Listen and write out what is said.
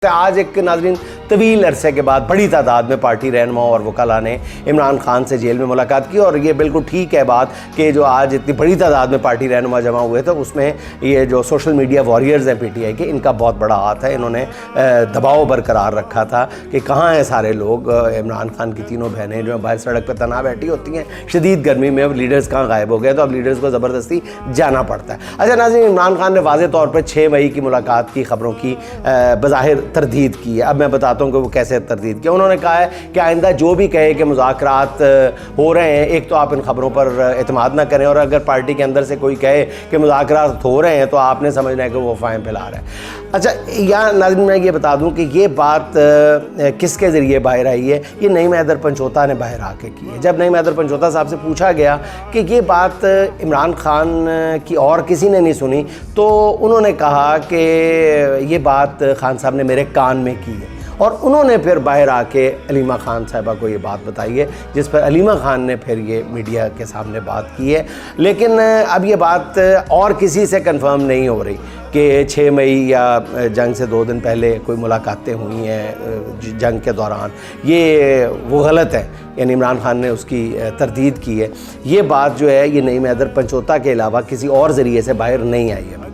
आज एक नाज़रीन तवील अरसे के बाद बड़ी तादाद में पार्टी रहनुमा और वकला ने इमरान खान से जेल में मुलाकात की। और ये बिल्कुल ठीक है बात कि जो आज इतनी बड़ी तादाद में पार्टी रहनुमा जमा हुए थे उसमें ये जो सोशल मीडिया वॉरियर्स हैं पीटीआई के, इनका बहुत बड़ा हाथ है। इन्होंने दबाव बरकरार रखा था कि कहाँ हैं सारे लोग। इमरान खान की तीनों बहनें जो बाहर सड़क पर तना बैठी होती हैं शदीद गर्मी में, अब लीडर्स कहाँ गायब हो गए, तो अब लीडर्स को ज़बरदस्ती जाना पड़ता है। अच्छा नाज़रीन, इमरान खान ने वाज़े तौर पर 6 मई की मुलाकात की खबरों की बज़ाहिर तरदीद की है। अब मैं बताता हूँ कि वो कैसे तरदीद किया। उन्होंने कहा है कि आइंदा जो भी कहे कि मुज़ाकरात हो रहे हैं, एक तो आप इन खबरों पर एतमाद ना करें, और अगर पार्टी के अंदर से कोई कहे कि मुज़ाकरात हो रहे हैं तो आपने समझना है कि वो फ़ाहिम फैला रहा है। अच्छा यहाँ नाज़रीन मैं ये बता दूँ कि ये बात किसके ज़रिए बाहर आई है, ये नईम हैदर पंचोता ने बाहर आके की है। जब नईम हैदर पंचोता साहब से पूछा गया कि ये बात इमरान खान की और किसी ने नहीं सुनी, तो उन्होंने कहा कि ये बात खान साहब ने मेरे कान में की है। और उन्होंने फिर बाहर आके अलीमा खान साहिबा को ये बात बताई है, जिस पर अलीमा खान ने फिर ये मीडिया के सामने बात की है। लेकिन अब ये बात और किसी से कंफर्म नहीं हो रही कि 6 मई या जंग से 2 दिन पहले कोई मुलाकातें हुई हैं जंग के दौरान, ये वो गलत है। यानी इमरान खान ने उसकी तरदीद की है। ये बात जो है ये नईम हैदर पंचोता के अलावा किसी और ज़रिए से बाहर नहीं आई है।